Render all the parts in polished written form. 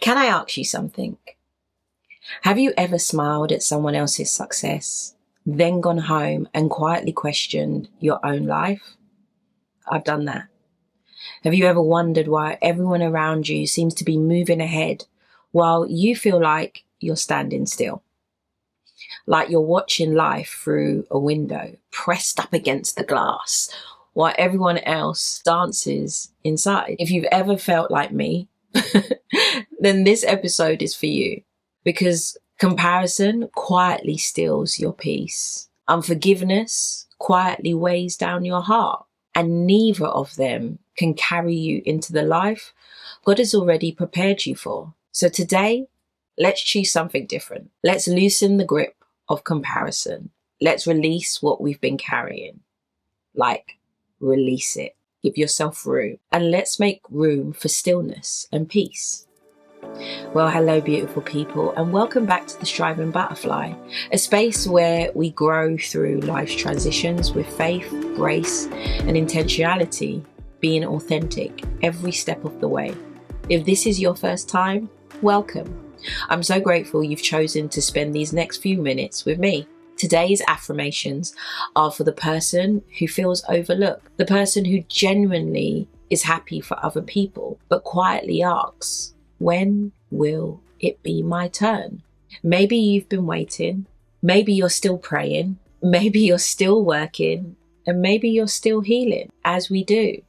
Can I ask you something? Have you ever smiled at someone else's success, then gone home and quietly questioned your own life? I've done that. Have you ever wondered why everyone around you seems to be moving ahead while you feel like you're standing still? Like you're watching life through a window, pressed up against the glass, while everyone else dances inside. If you've ever felt like me, then this episode is for you, because comparison quietly steals your peace. Unforgiveness quietly weighs down your heart, and neither of them can carry you into the life God has already prepared you for. So today, let's choose something different. Let's loosen the grip of comparison. Let's release what we've been carrying. Release it. Give yourself room. And let's make room for stillness and peace. Well, hello, beautiful people, and welcome back to the Striving Butterfly, a space where we grow through life's transitions with faith, grace, and intentionality, being authentic every step of the way. If this is your first time, welcome. I'm so grateful you've chosen to spend these next few minutes with me. Today's affirmations are for the person who feels overlooked, the person who genuinely is happy for other people, but quietly asks, when will it be my turn? Maybe you've been waiting, maybe you're still praying, maybe you're still working, and maybe you're still healing. As we do,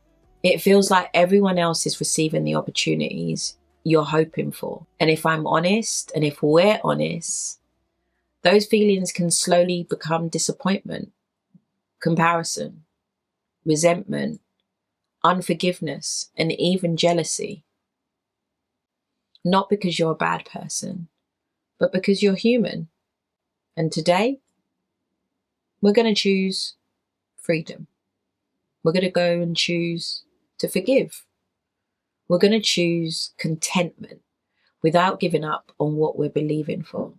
it feels like everyone else is receiving the opportunities you're hoping for. And if I'm honest, and if we're honest, those feelings can slowly become disappointment, comparison, resentment, unforgiveness, and even jealousy. Not because you're a bad person, but because you're human. And today, we're going to choose freedom. We're going to go and choose to forgive. We're going to choose contentment without giving up on what we're believing for.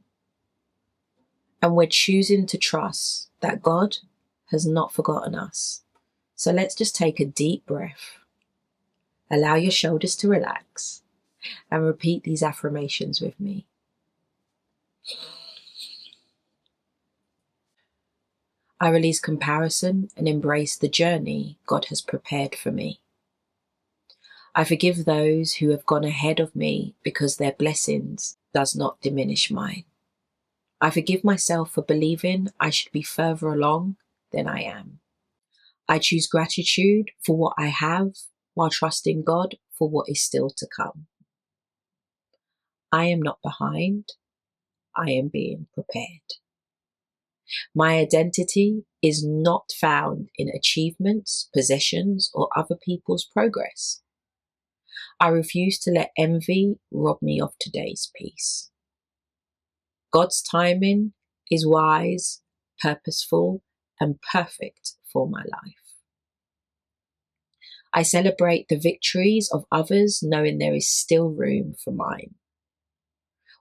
And we're choosing to trust that God has not forgotten us. So let's just take a deep breath. Allow your shoulders to relax and repeat these affirmations with me. I release comparison and embrace the journey God has prepared for me. I forgive those who have gone ahead of me because their blessings does not diminish mine. I forgive myself for believing I should be further along than I am. I choose gratitude for what I have while trusting God for what is still to come. I am not behind. I am being prepared. My identity is not found in achievements, possessions, or other people's progress. I refuse to let envy rob me of today's peace. God's timing is wise, purposeful, and perfect for my life. I celebrate the victories of others, knowing there is still room for mine.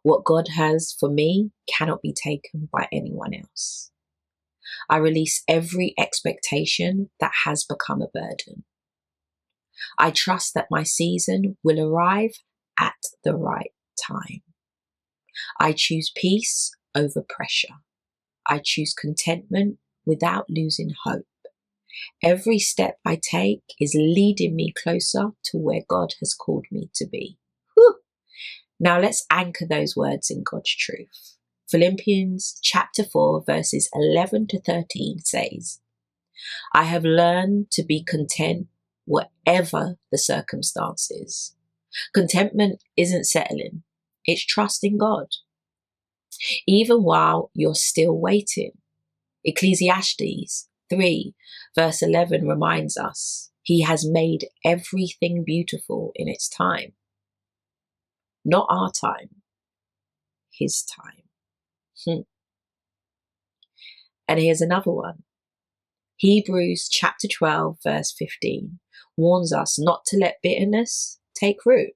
What God has for me cannot be taken by anyone else. I release every expectation that has become a burden. I trust that my season will arrive at the right time. I choose peace over pressure. I choose contentment without losing hope. Every step I take is leading me closer to where God has called me to be. Whew. Now let's anchor those words in God's truth. Philippians chapter 4 verses 11 to 13 says, I have learned to be content whatever the circumstances. Contentment isn't settling, it's trusting God. Even while you're still waiting. Ecclesiastes 3 verse 11 reminds us, He has made everything beautiful in its time. Not our time, His time. And here's another one. Hebrews chapter 12 verse 15 warns us not to let bitterness take root,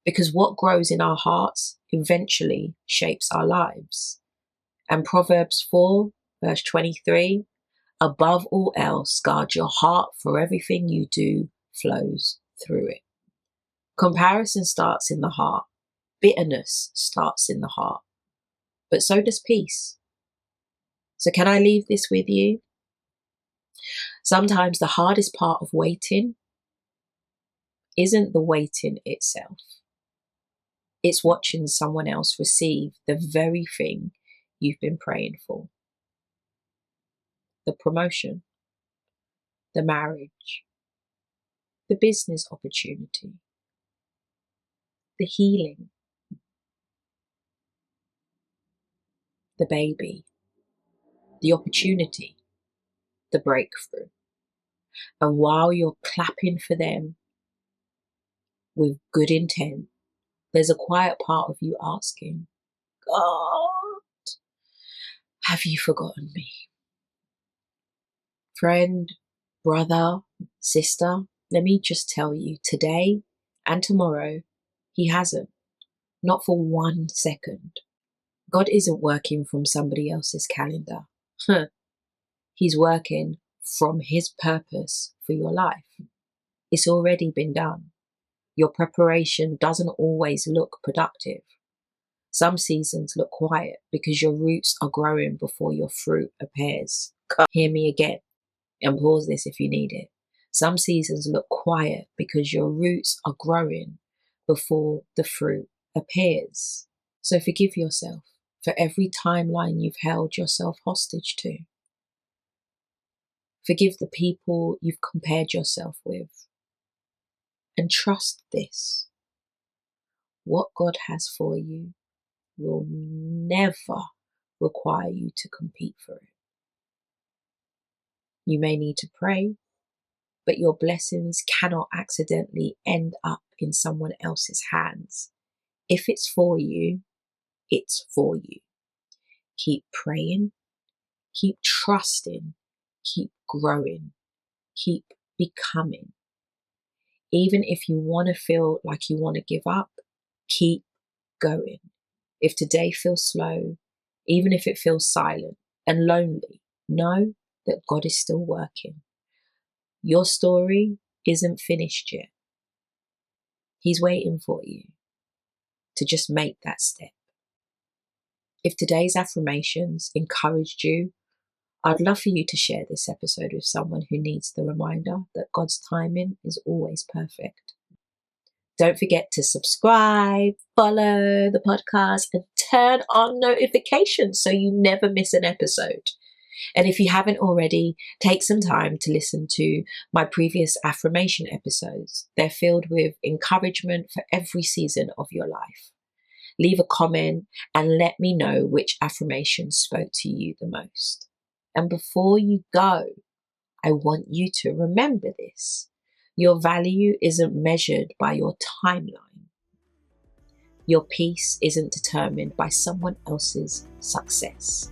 because what grows in our hearts eventually shapes our lives. And Proverbs 4 verse 23, above all else, guard your heart, for everything you do flows through it. Comparison starts in the heart. Bitterness starts in the heart, but so does peace. So can I leave this with you? Sometimes the hardest part of waiting isn't the waiting itself. It's watching someone else receive the very thing you've been praying for. The promotion, the marriage, the business opportunity, the healing, the baby, the opportunity, the breakthrough. And while you're clapping for them with good intent, there's a quiet part of you asking, God, have you forgotten me? Friend, brother, sister, let me just tell you, today and tomorrow, he hasn't. Not for 1 second. God isn't working from somebody else's calendar. He's working from his purpose for your life. It's already been done. Your preparation doesn't always look productive. Some seasons look quiet because your roots are growing before your fruit appears. Hear me again and pause this if you need it. Some seasons look quiet because your roots are growing before the fruit appears. So forgive yourself for every timeline you've held yourself hostage to. Forgive the people you've compared yourself with. And trust this. What God has for you will never require you to compete for it. You may need to pray, but your blessings cannot accidentally end up in someone else's hands. If it's for you, it's for you. Keep praying, keep trusting, keep growing, keep becoming. Even if you want to feel like you want to give up, keep going. If today feels slow, even if it feels silent and lonely, know that God is still working. Your story isn't finished yet. He's waiting for you to just make that step. If today's affirmations encouraged you, I'd love for you to share this episode with someone who needs the reminder that God's timing is always perfect. Don't forget to subscribe, follow the podcast, and turn on notifications so you never miss an episode. And if you haven't already, take some time to listen to my previous affirmation episodes. They're filled with encouragement for every season of your life. Leave a comment and let me know which affirmation spoke to you the most. And before you go, I want you to remember this. Your value isn't measured by your timeline. Your peace isn't determined by someone else's success.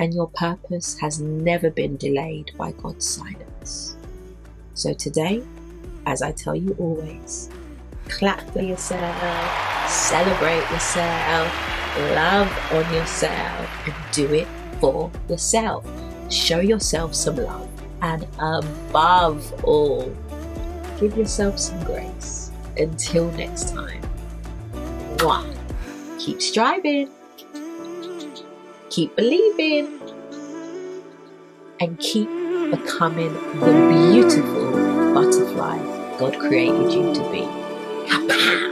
And your purpose has never been delayed by God's silence. So today, as I tell you always, clap for yourself, celebrate yourself, love on yourself, and do it for yourself. Show yourself some love, and above all, give yourself some grace. Until next time, keep striving, keep believing, and keep becoming the beautiful butterfly God created you to be. Kapow!